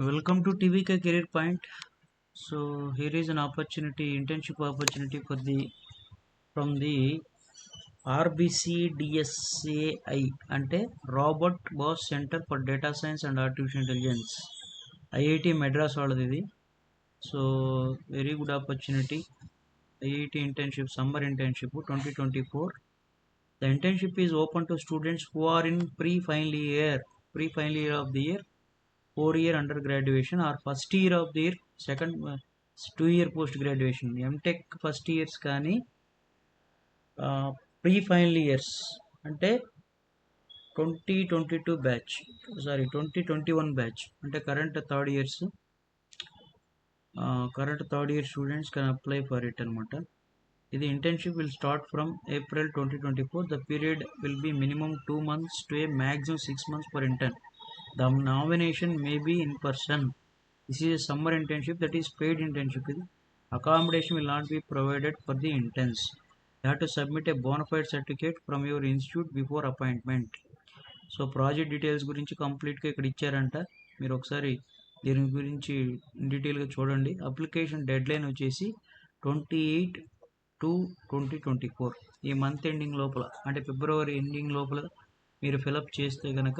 Welcome to TVK Career Point. So here is an opportunity, internship opportunity from the RBC DSAI అంటే Robert boss centre for data science and artificial intelligence IIT Madras వాళ్ళది ఇది. So very good opportunity. IIT internship, summer internship 2024. The internship is open to students who are in pre-final year of the year, 4-year under graduation or first year of the year, second 2-year post graduation. MTech first years కానీ pre final years అంటే 2022 batch, 2021 batch అంటే current third year students can apply for it అనమాట. ఇది internship will start from April 2024. The period will be minimum 2 months to a maximum 6 months per intern. The nomination may be in person. This is a summer internship, that is paid internship. Accommodation will not be provided for the interns. You have to submit a bona fide certificate from your institute before appointment. So project details గురించి కంప్లీట్గా ఇక్కడ ఇచ్చారంట. మీరు ఒకసారి దీని గురించి డీటెయిల్గా చూడండి. అప్లికేషన్ డెడ్లైన్ వచ్చేసి 28/2/2024. ఈ మంత్ ఎండింగ్ లోపల అంటే ఫిబ్రవరి ఎండింగ్ లోపల మీరు ఫిలప్ చేస్తే కనుక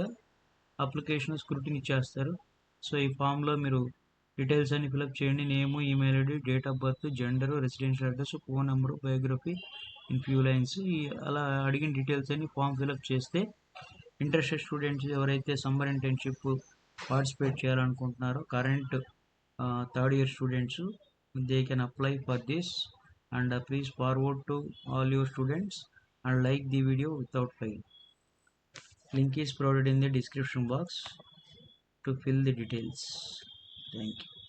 అప్లికేషన్ స్క్రూటినీ ఇచ్చేస్తారు. సో ఈ ఫామ్లో మీరు డీటెయిల్స్ అన్ని ఫిలప్ చేయండి. Name, email ID, date of birth, gender, residential address, phone number, biography in few lines, అలా అడిగిన డీటెయిల్స్ అన్ని ఫామ్ ఫిలప్ చేస్తే ఇంట్రెస్టెడ్ స్టూడెంట్స్ ఎవరైతే సమ్మర్ ఇంటర్న్షిప్ పార్టిసిపేట్ చేయాలనుకుంటున్నారో current third year students, they can apply for this. And please forward to all your students and like the video without file. Link is provided in the description box to fill the details. Thank you.